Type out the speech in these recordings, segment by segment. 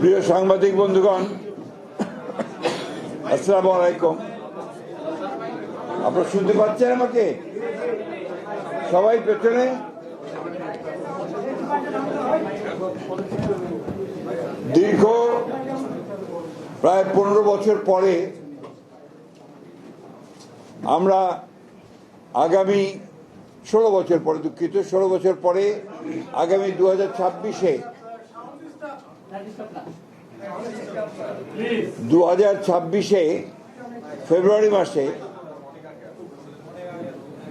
প্রিয় সাংবাদিক বন্ধুগণ, আসসালামু আলাইকুম। আপনারা শুনতে পাচ্ছেন আমাকে? সবাই পেছনে? দীর্ঘ প্রায় 15 বছর পরে আমরা আগামী 16 বছর পরে, দুঃখিত, 16 বছর পরে আগামী 2026-এ ফেব্রুয়ারি মাসে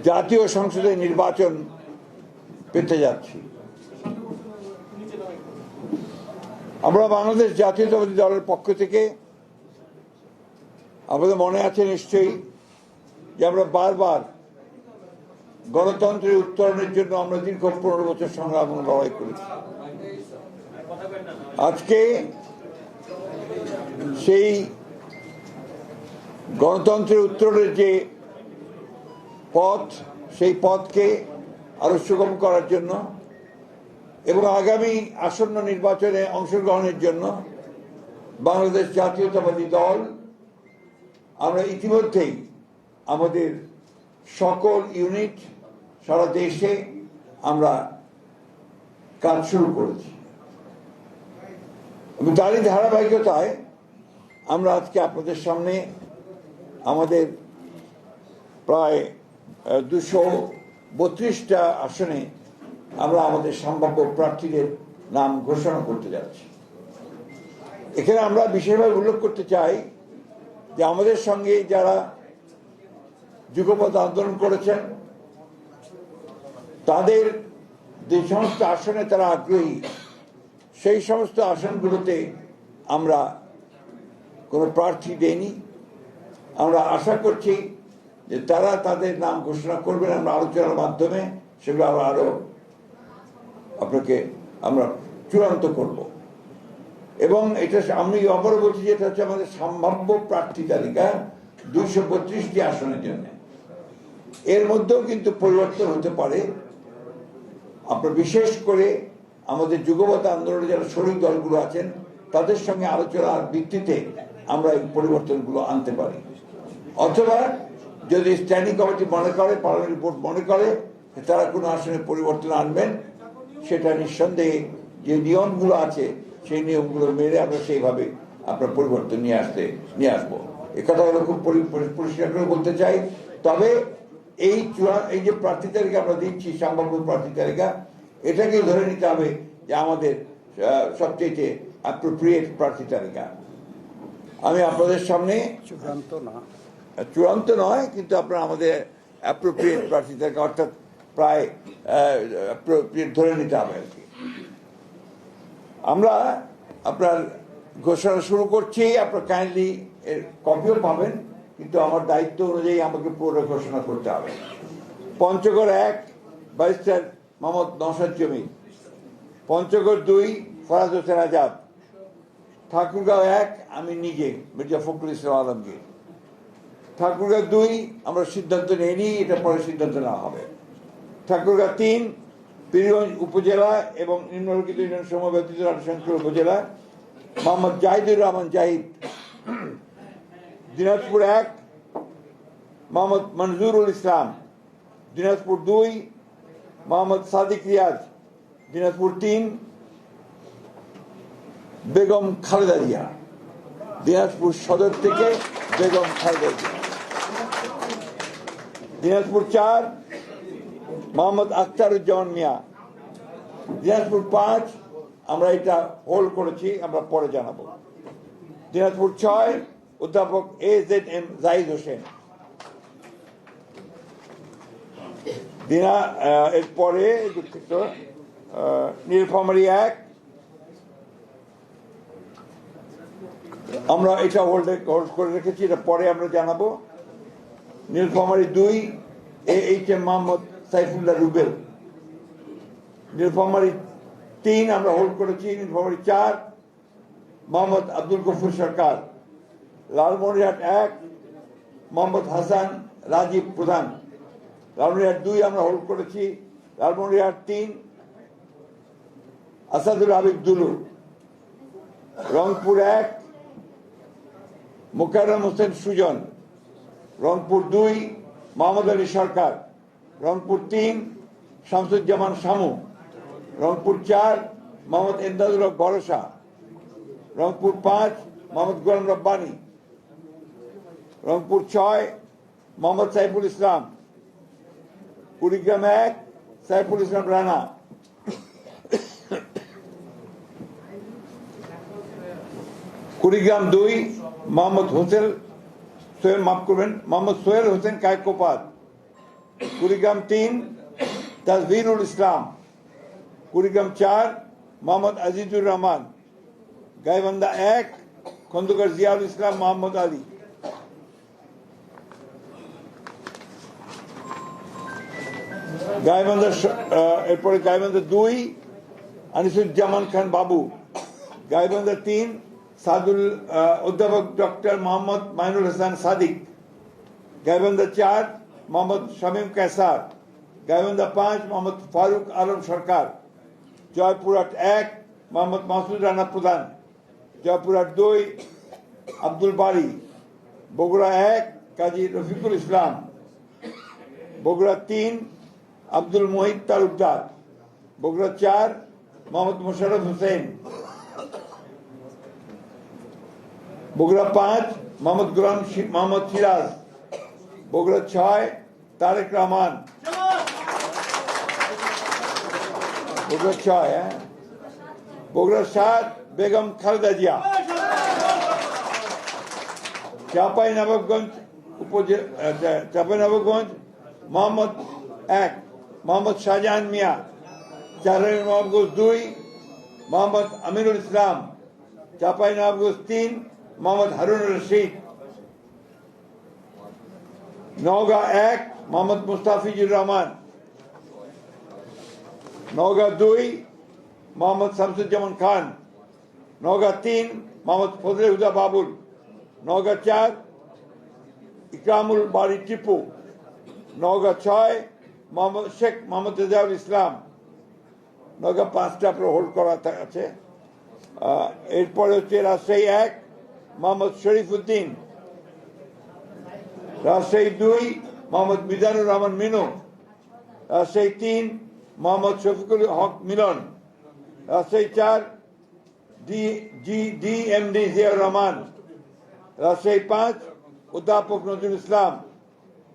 জাতীয় সংসদে নির্বাচন পেতে যাচ্ছি। আমরা বাংলাদেশ জাতীয়তাবাদী দলের পক্ষ থেকে, আমাদের মনে আছে নিশ্চয়ই যে আমরা বারবার গণতন্ত্রের উত্তরণের জন্য আমরা দীর্ঘ 15 বছর সংগ্রাম ও লড়াই করেছি। আজকে সেই গণতন্ত্রের উত্তরণের যে পথ, সেই পথকে আরো সুগম করার জন্য এবং আগামী আসন্ন নির্বাচনে অংশগ্রহণের জন্য বাংলাদেশ জাতীয়তাবাদী দল আমরা ইতিমধ্যেই আমাদের সকল ইউনিট সারা দেশে আমরা কাজ শুরু করেছি এবং তারই ধারাবাহিকতায় আমরা আজকে আপনাদের সামনে আমাদের প্রায় 232টা আসনে আমরা আমাদের সম্ভাব্য প্রার্থীদের নাম ঘোষণা করতে যাচ্ছি। এখানে আমরা বিশেষভাবে উল্লেখ করতে চাই যে আমাদের সঙ্গে যারা যুগপৎ আন্দোলন করেছেন, তাদের যে সমস্ত আসনে তারা আগ্রহী, সেই সমস্ত আসনগুলোতে আমরা কোনো প্রার্থী দেইনি। আমরা আশা করছি যে তারা তাদের নাম ঘোষণা করবেন, আমরা আলোচনার মাধ্যমে সেগুলো আরো আপনাকে আমরা চূড়ান্ত করব। এবং এটা আমি আবারও বলছি যে এটা হচ্ছে আমাদের সম্ভাব্য প্রার্থী তালিকা 232টি আসনের জন্য। এর মধ্যেও কিন্তু পরিবর্তন হতে পারে। আপনার বিশেষ করে আমাদের যুগপৎ আন্দোলনে যারা শরিক দলগুলো আছেন, তাদের সঙ্গে আলোচনার ভিত্তিতে আমরা এই পরিবর্তনগুলো আনতে পারি। অথবা যদি স্ট্যান্ডিং কমিটি মনে করে, পার্লামেন্ট বোর্ড মনে করে তারা কোনো আসনে পরিবর্তন আনবেন, সেটা নিঃসন্দেহে যে নিয়মগুলো আছে সেই নিয়মগুলো মেনে আমরা সেইভাবে আপনার পরিবর্তন নিয়ে আসবো। এ কথাগুলো খুব পরিষ্কার করে বলতে চাই। তবে এই যে প্রার্থী তালিকা আমরা দিচ্ছি, সম্ভাব্য প্রার্থী তালিকা, এটাকে ধরে নিতে হবে যে আমাদের সবচেয়ে অ্যাপ্রোপ্রিয়েট প্রার্থী তালিকা। আমি আপনাদের সামনে চূড়ান্ত নয়, কিন্তু আপনার আমাদের অ্যাপ্রোপ্রিয়েট প্রার্থী তালিকা, অর্থাৎ প্রায় অ্যাপ্রোপ্রিয়েট ধরে নিতে হবে আর কি। আমরা আপনার ঘোষণা শুরু করছি। আপনার কাইন্ডলি এর কপিও পাবেন, কিন্তু আমার দায়িত্ব অনুযায়ী আমাকে পুরো ঘোষণা করতে হবে। পঞ্চগড় 1 ব্যারিস্টার মোহাম্মদ নওশাদ জমির, পঞ্চগড় 2 ফরাজ হোসেন আজাদ, ঠাকুরগাঁও 1 আমি নিজে মির্জা ফখরুল ইসলাম আলমগীর, ঠাকুরগাঁও 2 আমরা সিদ্ধান্ত নিইনি, এটা পরে সিদ্ধান্ত নেওয়া হবে। ঠাকুরগাঁও 3 পীরগঞ্জ উপজেলা এবং নিম্নলিখিত ইউনিয়ন সমূহ ব্যতীত রাজশাহী উপজেলা মোহাম্মদ জাহিদুর রহমান জাহিদ। দিনাজপুর 1 মোহাম্মদ মনজুরুল ইসলাম, দিনাজপুর 2 মোহাম্মদ সাদিক রিয়াজ, দিনাজপুর 3 বেগম খালেদা জিয়া, দিনাজপুর সদর থেকে বেগম খালেদা জিয়া, দিনাজপুর 4 মোহাম্মদ আখতারুজ্জামান মিয়া, দিনাজপুর 5 আমরা এটা হোল্ড করেছি, আমরা পরে জানাবো, দিনাজপুর 6 অধ্যাপক AZM জাহিদ হোসেন, এরপরে দুঃখিত নীলফামারী 1 আমরা এটা হোল্ড করে রেখেছি, এটা পরে আমরা জানাবো। নীলফামারী 2 AHM মোহাম্মদ সাইফুল্লাহ রুবেল, নীলফামারী 3 আমরা হোল্ড করেছি, নীলফামারী 4 মোহাম্মদ আব্দুল গফুর সরকার, লালমনিরহাট 1 মোহাম্মদ হাসান রাজীব প্রধান, লালমনিরহাট 2 আমরা হোল্ড করেছি, লালমনিরহাট 3 আসাদুল হাবিব দুলু, রংপুর 1 মোকাররম হোসেন সুজন, রংপুর 2 মোহাম্মদ আলী সরকার, রংপুর 3 শামসুজ্জামান শামু, রংপুর 4 মোহাম্মদ এমদাদুল হক ভরসা, রংপুর 5 মোহাম্মদ গোলাম রব্বানী, রংপুর 6 মোহাম্মদ সাইফুল ইসলাম, কুড়িগ্রাম 1 সাইফুল ইসলাম রানা, কুড়িগ্রাম 2 মোহাম্মদ মোহাম্মদ সোহেল হোসেন কায়কোপাত, কুড়িগ্রাম 3 তাজভিরুল ইসলাম, কুড়িগ্রাম 4 মোহাম্মদ আজিজুর রহমান, গাইবান্ধা 1 খন্দকার জিয়াউল ইসলাম মোহাম্মদ আলী, এরপরে গাইবান্ধা 2 আনিসুজ্জামান খান বাবু, গাইবান্ধা 3 অধ্যাপক ডক্টর মোহাম্মদ মাইনুল হাসান সাদিক, গাইবান্ধা 4 মোহাম্মদ শামীম কেসার, গাইবান্ধা 5 মোহাম্মদ ফারুক আলম সরকার, জয়পুরহাট 1 মোহাম্মদ মাসুদ রানা প্রধান, জয়পুরহাট 2 আব্দুল বারী, বগুড়া 1 কাজী রফিকুল ইসলাম, বগুড়া 3 আব্দুল মোহিত তালুকদার, বগুড়া 4 মোহাম্মদ মোশাররফ হোসেন, বগুড়া 5 মোহাম্মদ গোলাম মোহাম্মদ সিরাজ, বগুড়া 6 তারেক রহমান, বগুড়া 6 বগুড়া 7 বেগম খালেদা জিয়া, চাঁপাইনবাবগঞ্জ মোহাম্মদ 1 মোহাম্মদ শাহজাহান মিয়া, চাঁপাইনবাবগঞ্জ 2 মোহাম্মদ আমিনুল ইসলাম, চাঁপাইনবাবগঞ্জ 3 মোহাম্মদ হারুনুর রশিদ, নওগাঁ 1 মোহাম্মদ মুস্তাফিজুর রহমান, নওগাঁ 2 মোহাম্মদ শামসুজ্জামান খান, নওগাঁ 3 মোহাম্মদ ফজলে হুদা বাবুল, নওগাঁ 4 ইকরামুল বারী টিপু, নওগাঁ 6 শেখ মোহাম্মদ রেজাউল ইসলাম, নওগাঁ 5টা হোল্ড করা আছে। এরপরে হচ্ছে রাজশাহী 1 মোহাম্মদ শরীফ উদ্দিন, রাজশাহী 2 মোহাম্মদ মিজানুর রহমান মিনু, রাজশাহী 3 মোহাম্মদ শফিকুল হক মিলন, রাজশাহী 4 DMD জিয়াউর রহমান, রাজশাহী 5 অধ্যাপক নজরুল ইসলাম,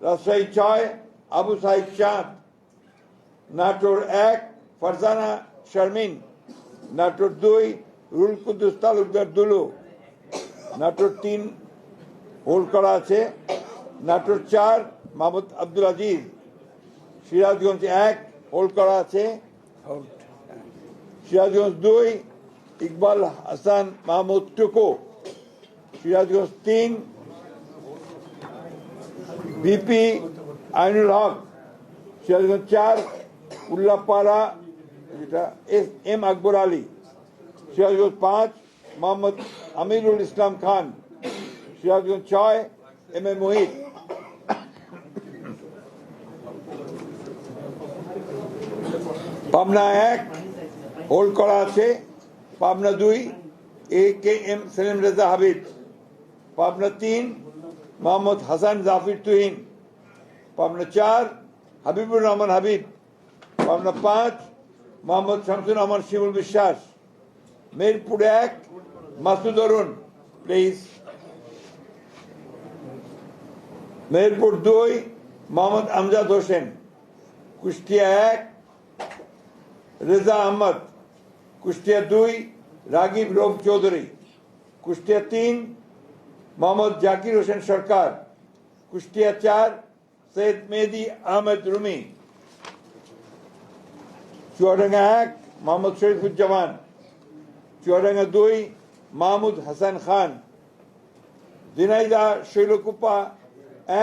রাজশাহী 6 আবু সাইদ চাঁদ, নাটোর 1 ফারজানা শারমিন, নাটোর 2 রুল কুদ্দুস তালুকদার দুলু, নাটোর 3 হোল্ড করা আছে, নাটোর 4 মাহমুদ আব্দুল আজিজ, সিরাজগঞ্জ 1 হোল্ড করা আছে, সিরাজগঞ্জ 2 ইকবাল হাসান মাহমুদ টুকু, সিরাজগঞ্জ 3 বিপি আইনুল হক, সিরাজগঞ্জ 4 উল্লাপাড়া এম আকবর আলী, সিরাজগঞ্জ 5 মোহাম্মদ আমিরুল ইসলাম খান, সিরাজগঞ্জ 6 এম মোহিত, পাবনা 1 হোল্ড করা আছে, Pabna 2 AKM Selim Reza Habib, Pabna 3 Mohammad Hasan Zafir Tuhin, Pabna 4 Habibur Rahman Habib, Pabna 5 Mohammad Shamsur Rahman Shimul Biswas, Mirpur 1 Masud Arun please, Mirpur 2 Mohammad Amjad Hossain, Kushtia 1 Reza Ahmad, Kushtia 2 Ragib Rauf Chowdhury, Kushtia 3 Mohammad Zakir Hossain সরকার, কুষ্টিয়া 4 সৈয়দ মেহেদি আহমেদ রুমি, চুয়াডাঙ্গা 1 মোহাম্মদ শরীফুজ্জামান, চুয়াডাঙ্গা 2 মাহমুদ হাসান খান, ঝিনাইদহ শৈলকুপা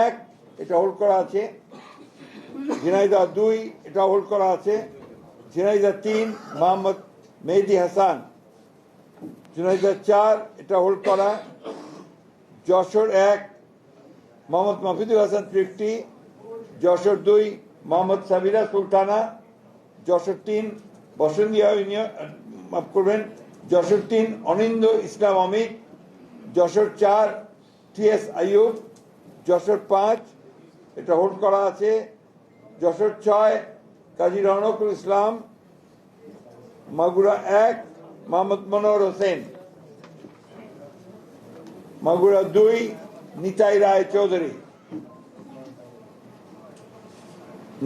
1 এটা হোল্ড করা আছে, ঝিনাইদহ 2 এটা হোল্ড করা আছে, ঝিনাইদহ 3 মোহাম্মদ মেহেদি হাসান, ঝিনাইদহ 4 এটা হোল্ড করা, যশোর 1 মোহাম্মদ মাহফুজুল হাসান তৃপ্তি, যশোর 2 মোহাম্মদ সাবিরা সুলতানা, যশোর 3 বসুন্ধিয়া ইউনিয়ন মাফ করবেন যশোর 3 অনিন্দ ইসলাম অমিত, যশোর 4 TS আইয়ুব, যশোর 5 এটা হোল্ড করা আছে, যশোর 6 কাজী রওনকুল ইসলাম, মাগুরা 1 মোহাম্মদ মনোহর হোসেন, মাগুরা 2 নিতাই রায় চৌধুরী,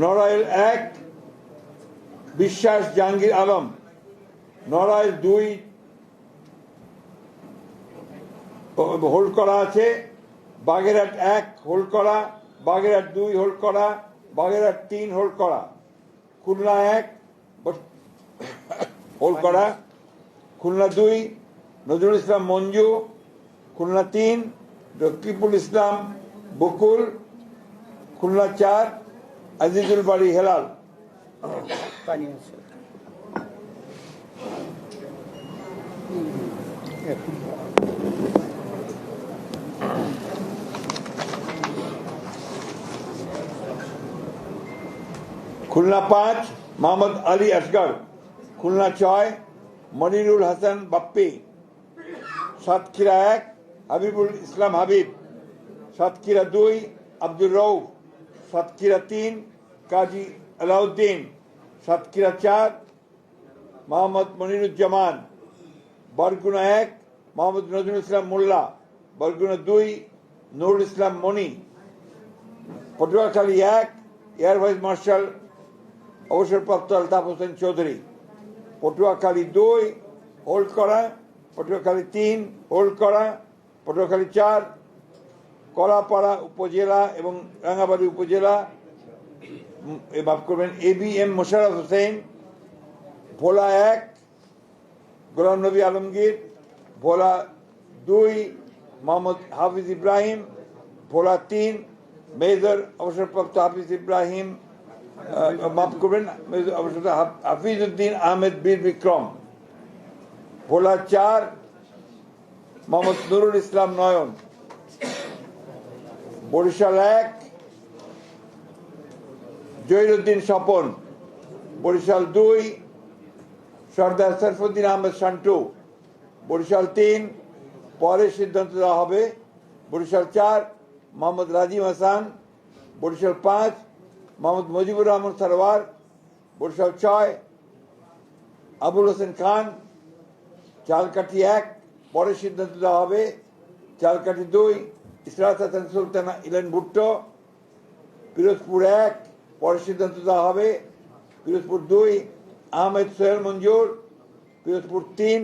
নড়াইল 1 বিশ্বাস জাহাঙ্গীর আলম, নড়াইল 2 হোল্ড করা আছে, বাগেরহাট 1 হোল্ড করা, বাগেরহাট 2 হোল্ড করা, বাগেরহাট 3 হোল্ড করা, খুলনা 1 হোল্ড করা, খুলনা 2 নজরুল ইসলাম মঞ্জু, খুলনা 3 রকিবুল ইসলাম বকুল, খুলনা 4 আজিজুল বাড়ি হেলাল। খুলনা 5 মোহাম্মদ আলী আসগর, খুলনা 6 মনিরুল হাসান বাপ্পি, সাতক্ষীরা 1 হাবিবুল ইসলাম হাবিব, সাতক্ষীরা 2 আব্দুর রউফ, সাতক্ষীরা 3 কাজী আলাউদ্দিন, সাতক্ষীরা 4 মোহাম্মদ মনিরুজ্জামান, বরগুনা 1 মোহাম্মদ নজরুল ইসলাম মোল্লা, বরগুনা 2 নুরুল ইসলাম মনি, পটুয়াখালী 1 এয়ার ভাইস মার্শাল অবসরপ্রাপ্ত আলতাফ হোসেন চৌধুরী, পটুয়াখালী 2 হোল্ড করা, পটুয়াখালী 3 হোল্ড করা, পটুয়াখালী 4 কলাপাড়া উপজেলা এবং রাঙ্গাবাড়ী উপজেলা মাফ করবেন ABM মোশাররফ হোসেন, ভোলা 1 গোলাম নবী আলমগীর, ভোলা 2 মোহাম্মদ হাফিজ ইব্রাহিম, ভোলা 3 মেজর অবসরপ্রাপ্ত হাফিজ ইব্রাহিম মাফ করবেন হাফিজ উদ্দিন আহমেদ বীর বিক্রম, ভোলা 4 মোহাম্মদ নুরুল ইসলাম নয়ন, বরিশাল 1 জহিরুদ্দিন স্বপন, বরিশাল 2 সর্দার সরফুদ্দিন আহমেদ শান্টু, বরিশাল 3 পরে সিদ্ধান্ত দেওয়া হবে, বরিশাল 4 মোহাম্মদ রাজিম হাসান, বরিশাল 5 মোহাম্মদ মুজিবুর রহমান সরওয়ার, বরিশাল 6 আবুল হোসেন খান, চালকাঠি 1 পরে সিদ্ধান্ত দেওয়া হবে, চালকাঠি 2 ইসরাত হাসান সুলতানা ইলেন ভুট্টো, পিরোজপুর 1 পরে সিদ্ধান্ত দেওয়া হবে, পিরোজপুর 2 আহমেদ সোহেল মঞ্জুর, পিরোজপুর 3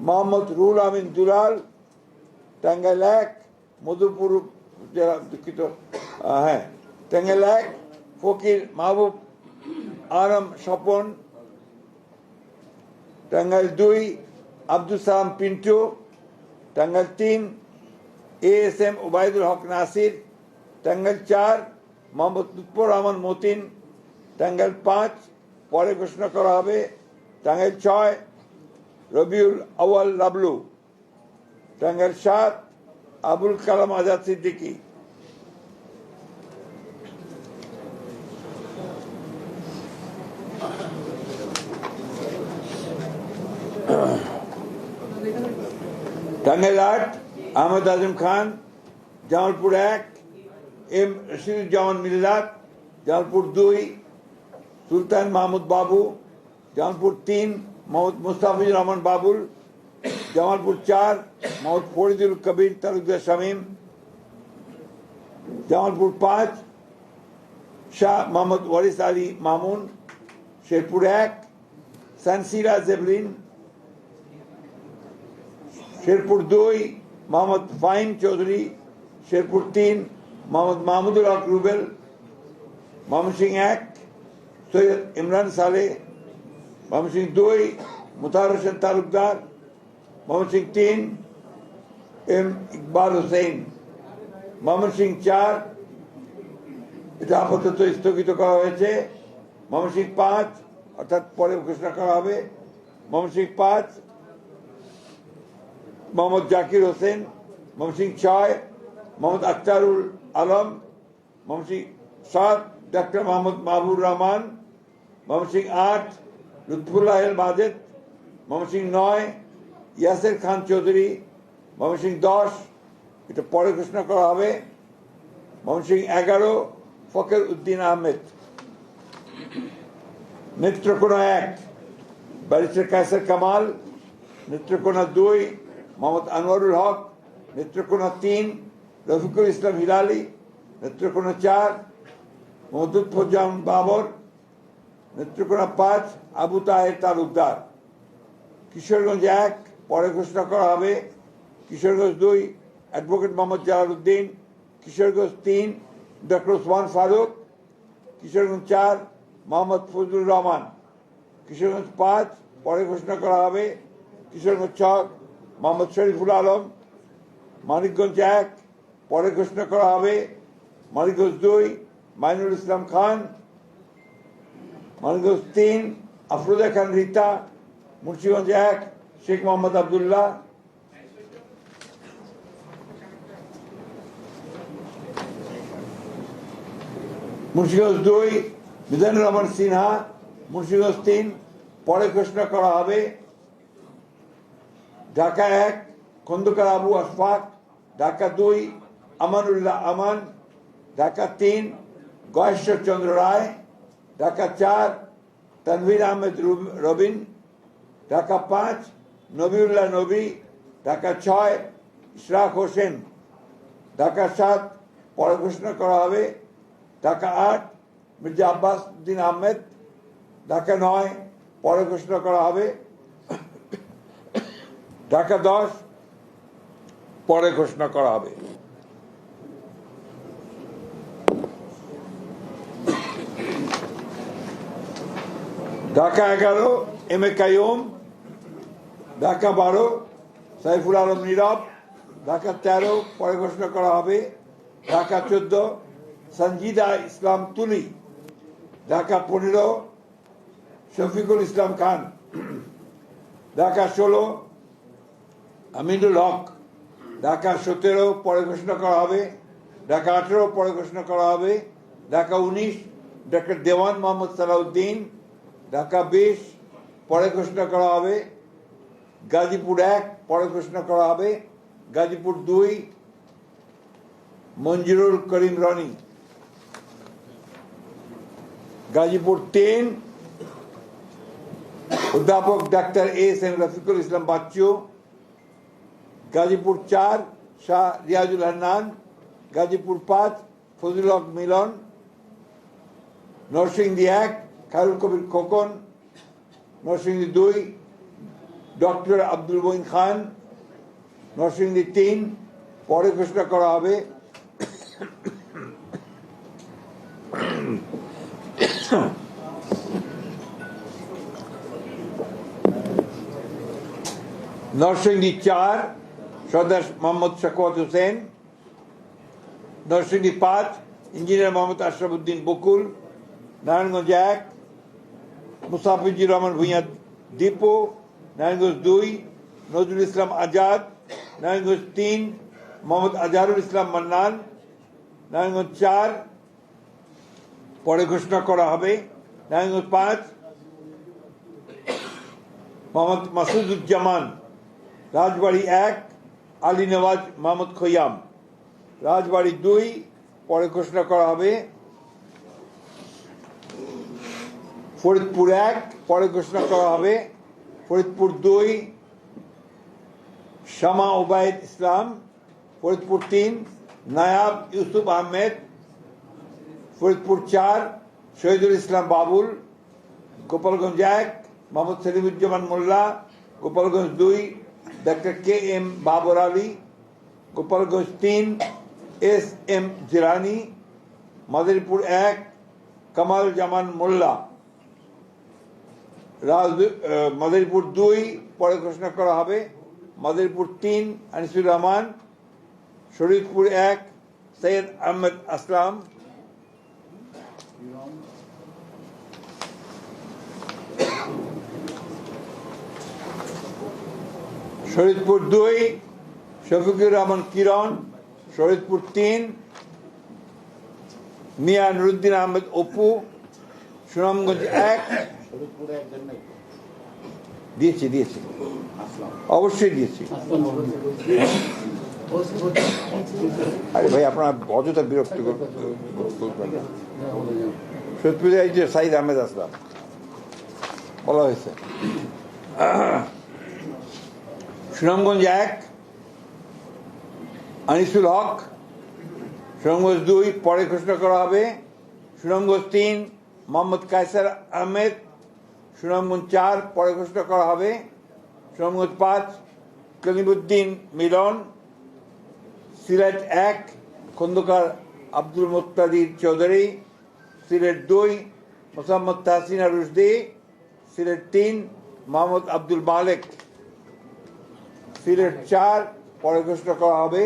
মোহাম্মদ রুহুল আমিন দুলাল, টাঙ্গাইল 1 মধুপুর দুঃখিত টাঙ্গাইল 1 ফকির মাহবুব আলম স্বপন, টাঙ্গাইল 2 আব্দুল সালাম পিন্টু, টাঙ্গাইল 3 ASM ওবায়দুল হক নাসির, টাঙ্গাইল 4 মোহাম্মদ লুৎফর রহমান মতিন, টাঙ্গাইল 5 পরে ঘোষণা করা হবে, টাঙ্গাইল 6 রবিউল আউয়াল লাবলু, টাঙ্গাইল 7 আবুল কালাম আজাদ সিদ্দিকী, টাঙ্গাইল 8 আহমেদ আজম খান, জামালপুর 1 M রশিদুজ্জামান মিল্লাত, জামালপুর 2 সুলতান মাহমুদ বাবু, জামালপুর 3 মোহাম্মদ মুস্তাফিজুর রহমান বাবুল, জামালপুর 4 মোহাম্মদ ফরিদুল কবির তালুকদার শামীম, জামালপুর 5 শাহ মোহাম্মদ ওয়ারিস আলী মামুন, শেরপুর 1 সানসিরা জেবলিন, শেরপুর 2 মোহাম্মদ ফাহিম চৌধুরী, শেরপুর 3 মোহাম্মদ মাহমুদুল হক রুবেল, ময়মনসিংহ 1 সৈয়দ ইমরান সালেহ, ময়মনসিংহ 2 মুতাহার হোসেন তালুকদার, ময়মনসিংহ 3 M ইকবাল হোসেন, ময়মনসিংহ 4 এটা আপাতত স্থগিত করা হয়েছে, ময়মনসিংহ 5 অর্থাৎ পরে ঘোষণা করা হবে, ময়মনসিংহ 5 মোহাম্মদ জাকির হোসেন, ময়মনসিংহ 6 মোহাম্মদ আখতারুল আলম, ময়মনসিংহ 7 ডক্টর মোহাম্মদ মাহবুর রহমান, ময়মনসিংহ 8 লুৎফুল্লাহ মাজেদ, ময়মনসিংহ 9 ইয়াসের খান চৌধুরী, ময়মনসিংহ 10 এটা পরে ঘোষণা করা হবে, ময়মনসিংহ 11 ফখর উদ্দিন আহমেদ, নেত্রকোনা 1 ব্যারিস্টার কায়সার কামাল, নেত্রকোনা 2 মোহাম্মদ আনোয়ারুল হক, নেত্রকোনা 3 রফিকুল ইসলাম হিলালি, নেত্রকোনা 4 মোহাম্মদ লুৎফুজ্জামান বাবর, নেত্রকোনা 5 আবু তাহের তালুকদার, কিশোরগঞ্জ 1 পরে ঘোষণা করা হবে, কিশোরগঞ্জ 2 অ্যাডভোকেট মোহাম্মদ জালালউদ্দিন, কিশোরগঞ্জ 3 ডক্টর ওসমান ফারুক, কিশোরগঞ্জ 4 মোহাম্মদ ফজলুর রহমান, কিশোরগঞ্জ 5 পরে ঘোষণা করা হবে, কিশোরগঞ্জ 6 মোহাম্মদ শরীফুল আলম, মানিকগঞ্জ 1 পরে ঘোষণা করা হবে, মানিকগঞ্জ 2 মাইনুল ইসলাম খান, মানিকগঞ্জ 3 আফরোজা খান রীতা, মুন্সিগঞ্জ 1 শেখ মোহাম্মদ আবদুল্লাহ, মুন্সিগঞ্জ 2 মিজানুর রহমান সিনহা, মুন্সিগঞ্জ 3 পরে ঘোষণা করা হবে, ঢাকা 1 খন্দকার আবু আশফাক, ঢাকা 2 আমানুল্লাহ আমান, ঢাকা 3 গয়েশ্বর চন্দ্র রায়, ঢাকা 4 তানভীর আহমেদ রবিন, ঢাকা 5 নবিউল্লাহ নবী, ঢাকা 6 ইশরাক হোসেন, ঢাকা 7 পরে ঘোষণা করা হবে, ঢাকা 8 মির্জা আব্বাস উদ্দিন আহমেদ, ঢাকা 9 পরে ঘোষণা করা হবে, ঢাকা 10 পরে ঘোষণা করা হবে। ঢাকা 11 এম এ কাইয়ুম, ঢাকা 12 সাইফুল আলম নীরব, ঢাকা 13 পরে ঘোষণা করা হবে, ঢাকা 14 সঞ্জিদা ইসলাম তুলি, ঢাকা 15 শফিকুল ইসলাম খান, ঢাকা 16 আমিনুল হক, ঢাকা 17 পরে ঘোষণা করা হবে, ঢাকা 18 পরে ঘোষণা করা হবে, ঢাকা 19 ডক্টর দেওয়ান মোহাম্মদ সালাউদ্দিন, ঢাকা 20 পরে ঘোষণা করা হবে, গাজীপুর 1 পরে ঘোষণা করা হবে, গাজীপুর 2 মঞ্জুরুল করিম রনি, গাজীপুর 3 অধ্যাপক doctor S M Rafiqul Islam Bachchu, Gazipur 4 Shah Riazul Hannan, Gazipur 5 Fazlul হক মিলন, নরসিংদী 1 খায়রুল কবির খোকন, নরসিংদী 2 ডক্টর আব্দুল মঈন খান, নরসিংদী 3 পরে ঘোষণা করা হবে, নরসিংদী 4 সর্দার মোহাম্মদ শাকওয়াত হোসেন, নরসিংদী 5 ইঞ্জিনিয়ার মোহাম্মদ আশরাফুদ্দিন বকুল, নারায়ণগঞ্জ 1 মুসাফিজুর রহমান ভূঁইয়া দীপু, নারায়ণগঞ্জ 2 নজরুল ইসলাম আজাদ, নারায়ণগঞ্জ 3 মোহাম্মদ আজহারুল ইসলাম মান্নান, নারায়ণগঞ্জ 4 পরে ঘোষণা করা হবে, নারায়ণগঞ্জ 5 মোহাম্মদ মাসুদুজ্জামান, রাজবাড়ী 1 আলী নওয়াজ মোহাম্মদ খৈয়াম, রাজবাড়ী 2 পরে ঘোষণা করা হবে, ফরিদপুর 1 পরে ঘোষণা করা হবে, Faridpur 2 Shama Obaid Islam, Faridpur 3 Nayab Yusuf Ahmed, Faridpur 4 Shahidul Islam Babul, Gopalganj 1 Mohammad Selimuzzaman Molla, Gopalganj 2 doctor K M Babar Ali, Gopalganj 3 S M Jilani, Madaripur 1 Kamal Zaman Molla, Madaripur 2 পরে ঘোষণা করা হবে, মাদারীপুর 3 আনিসুর রহমান, শরীয়তপুর 1 সৈয়দ আহমেদ আসলাম, শরীয়তপুর 2 শফিকুর রহমান কিরণ, শরীয়তপুর 3 মিয়া নুরুদ্দিন আহমেদ অপু, সুনামগঞ্জ 1 দিয়েছি অবশ্যই দিয়েছি। আরে ভাই আপনার অযথা বিরক্ত করবেন না। সত্যি এই যে সাইদ আহমেদ আসলাম বলা হয়েছে। সুনামগঞ্জ 1 আনিসুল হক, সুনামগঞ্জ 2 পরে ঘোষণা করা হবে, সুনামগঞ্জ 3 মোহাম্মদ কায়সার আহমেদ, সুনামগঞ্জ 4 পরে ঘোষণা করা হবে, সুনামগঞ্জ 5 কলিমুদ্দিন মিলন, সিলেট 1 খন্দকার আব্দুল মুত্তাদির চৌধুরী, সিলেট 2 মোসাম্মদ তাহসিনা রুশদি, সিলেট 3 মোহাম্মদ আব্দুল মালেক, সিলেট 4 পরে ঘোষণা করা হবে,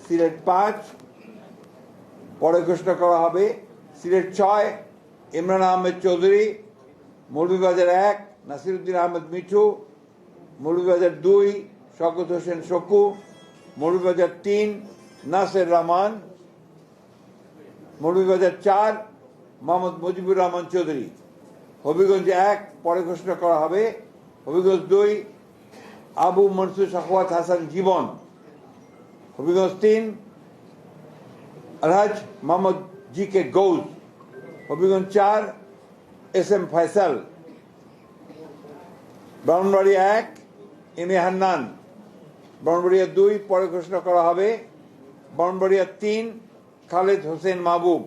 সিলেট 5 পরে ঘোষণা করা হবে, সিলেট 6 ইমরান আহমেদ চৌধুরী, মৌলভীবাজার 1 নাসিরুদ্দিন আহমেদ মিঠু, মৌলভীবাজার 2 শওকত হোসেন শকু, মৌলভীবাজার 3 নাসের রহমান, মৌলভীবাজার 4 মোহাম্মদ মুজিবুর রহমান চৌধুরী, হবিগঞ্জ 1 পরে ঘোষণা করা হবে, Habiganj 2 Abu Mansur Shakhawat Hasan Jibon, Habiganj 3 Alhaj Mohammad G K Gaus, Habiganj 4 S M Faisal, Brahmanbaria 1 M A Hannan, Brahmanbaria 2 পরে ঘোষণা করা হবে, ব্রাহ্মণবাড়িয়া 3 খালেদ হোসেন মাহবুব,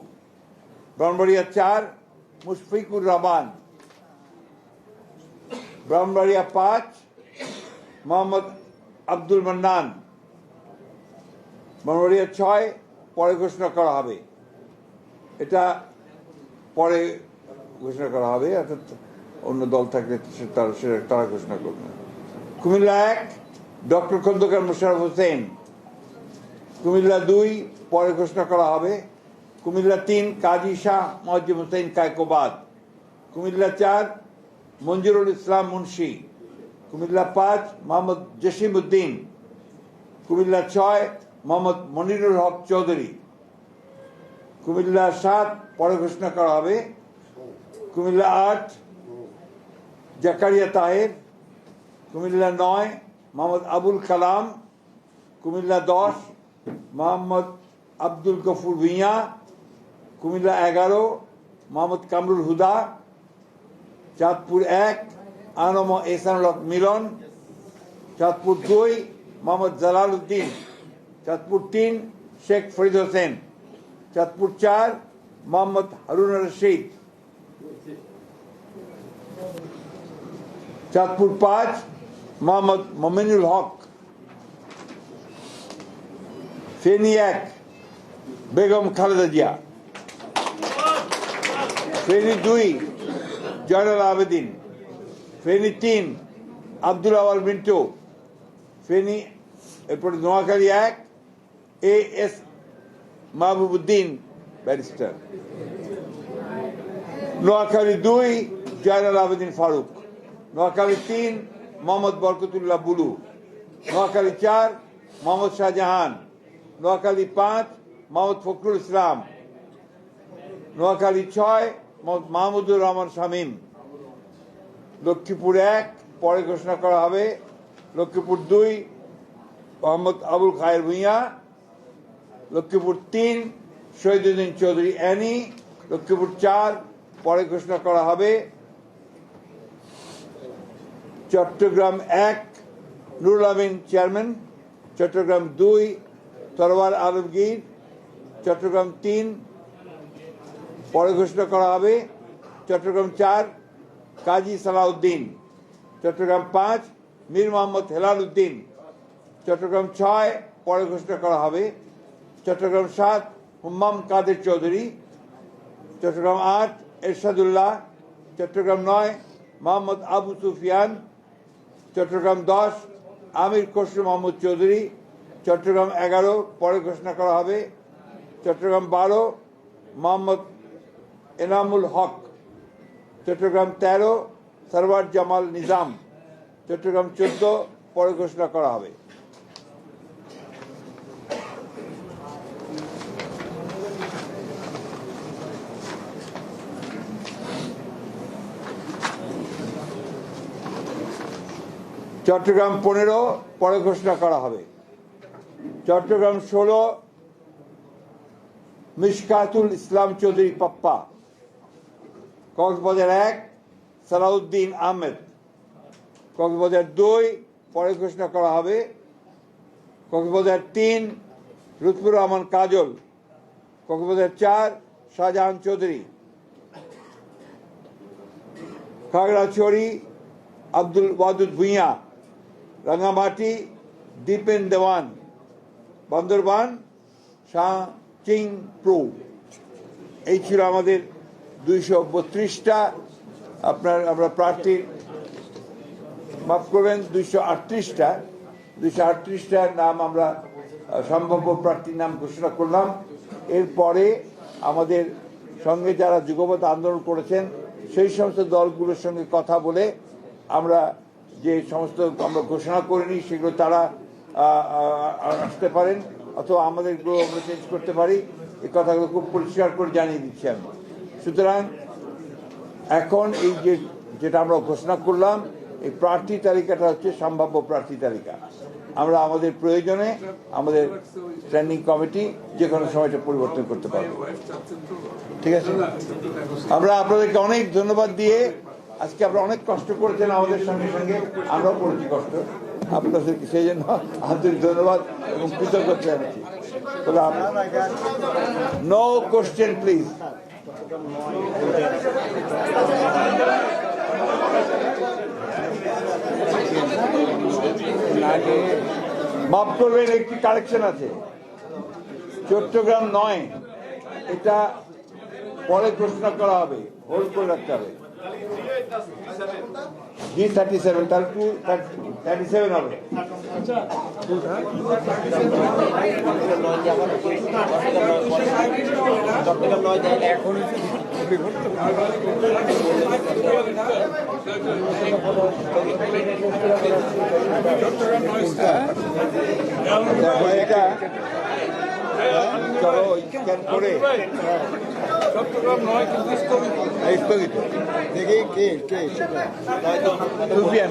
ব্রাহ্মণবাড়িয়া 4 মুশফিকুর রহমান, ব্রাহ্মণবাড়িয়া 5 মোহাম্মদ আব্দুল মান্নান, ব্রাহ্মণবাড়িয়া 6 পরে ঘোষণা করা হবে। এটা পরে ঘোষণা করা হবে, অর্থাৎ অন্য দল থাকলে তারা ঘোষণা করবে। কুমিল্লা 1 ডক্টর খন্দকার মোশাররফ হোসেন, কুমিল্লা 2 পরে ঘোষণা করা হবে, কুমিল্লা 3 কাজী শাহ মুয়াজ্জম হোসেন কায়কোবাদ, কুমিল্লা 4 মঞ্জুরুল ইসলাম মুন্সি, কুমিল্লা 5 মোহাম্মদ জসিম উদ্দিন, কুমিল্লা 6 মোহাম্মদ মনিরুল হক চৌধুরী, কুমিল্লা 7 পরে ঘোষণা করা হবে, কুমিল্লা 8 জাকারিয়া তাহের, কুমিল্লা 9 মোহাম্মদ আবুল কালাম, কুমিল্লা 10 মোহাম্মদ আব্দুল গফুর ভুঁইয়া, কুমিল্লা 11 মোহাম্মদ কামরুল হুদা, চাঁদপুর 1 আনম এহসানুল হক মিলন, চাঁদপুর 2 মোহাম্মদ জালাল উদ্দিন, চাঁদপুর 3 শেখ ফরিদ হোসেন, চাঁদপুর 4 মোহাম্মদ হারুন রশিদ, চাঁদপুর 5 মোহাম্মদ মমিনুল হক, ফেনী 1 বেগম খালেদা জিয়া, ফেনী 2 জয়নাল আবেদিন, ফেনী 3 আব্দুল আওয়াল মিন্টু, ফেনী এরপরে Noakhali 1 A S Mahbubuddin barrister, Noakhali 2 Joynal Abedin Faruk, Noakhali 3 Mohammad Barkatullah Bulu, Noakhali 4 Mohammad Shahjahan, Noakhali 5 Mohammad Fakhrul Islam, Noakhali 6 Mahmudur Rahman Shamim, Lakshmipur 1 পরে ঘোষণা করা হবে, লক্ষ্মীপুর 2 মোহাম্মদ আবুল খায়ের ভুঁইয়া, লক্ষ্মীপুর 3 শহীদুদ্দিন চৌধুরী অ্যানি, লক্ষ্মীপুর 4 পরে ঘোষণা করা হবে, চট্টগ্রাম 1 নুরুল আমিন চেয়ারম্যান, চট্টগ্রাম 2 তরওয়ার আলমগীর, চট্টগ্রাম 3 পরে ঘোষণা করা হবে, চট্টগ্রাম 4 কাজী সালাউদ্দিন, চট্টগ্রাম 5 মীর মোহাম্মদ হেলাল উদ্দিন, চট্টগ্রাম 6 পরে ঘোষণা করা হবে, চট্টগ্রাম 7 হুম্মাম কাদের চৌধুরী, চট্টগ্রাম 8 এরশাদুল্লাহ, চট্টগ্রাম 9 মোহাম্মদ আবু সুফিয়ান, চট্টগ্রাম 10 আমির খসরু মাহমুদ চৌধুরী, চট্টগ্রাম 11 পরে ঘোষণা করা হবে, চট্টগ্রাম 12 মোহাম্মদ এনামুল হক, চট্টগ্রাম 13 সরওয়ার জামাল নিজাম, চট্টগ্রাম 14 পরে ঘোষণা করা হবে। চট্টগ্রাম 15 পরে ঘোষণা করা হবে। চট্টগ্রাম 16 মিশকাতুল ইসলাম চৌধুরী পাপ্পা। কক্সবাজার 1 সালাউদ্দিন আহমেদ। কক্সবাজার 2 পরে ঘোষণা করা হবে। কক্সবাজার 3 লুৎফুর রহমান কাজল। কক্সবাজার 4 শাহজাহান চৌধুরী। খাগড়াছড়ি আব্দুল ওয়াদুদ ভুঁইয়া। রাঙ্গামাটি দীপেন দেওয়ান। বান্দরবান শাহ চিং প্রু। এই ছিল আমাদের 232টা আমরা প্রার্থীর, মাফ করবেন 238টার নাম আমরা সম্ভাব্য প্রার্থীর নাম ঘোষণা করলাম। এরপরে আমাদের সঙ্গে যারা যুগপৎ আন্দোলন করেছেন সেই সমস্ত দলগুলোর সঙ্গে কথা বলে আমরা যে সমস্ত আমরা ঘোষণা করিনি সেগুলো তারা আসতে পারেন, অথবা আমাদেরগুলো আমরা চেঞ্জ করতে পারি। এই কথাগুলো খুব পরিষ্কার করে জানিয়ে দিচ্ছি আমি। সুতরাং এখন এই যেটা আমরা ঘোষণা করলাম, এই প্রার্থী তালিকাটা হচ্ছে সম্ভাব্য প্রার্থী তালিকা। আমরা আমাদের প্রয়োজনে আমাদের স্ট্যান্ডিং কমিটি যে কোনো সময়টা পরিবর্তন করতে পারবো। ঠিক আছে, আমরা আপনাদেরকে অনেক ধন্যবাদ দিয়ে, আজকে আপনারা অনেক কষ্ট করেছেন আমাদের সঙ্গে সঙ্গে, আমরাও করেছি কষ্ট, আপনাদেরকে সেই জন্য আন্তরিক ধন্যবাদ এবং কৃতজ্ঞতা জানাচ্ছি। No question please. মাফ করবেন, একটি কারেকশন আছে। চট্টগ্রাম 9 এটা পরে ঘোষণা করা হবে, হোল্ড করে রাখতে হবে। G37 তার 237 হবে। এটা চলো স্ক্যান করে স্থগিত দেখি কে সুফিয়ান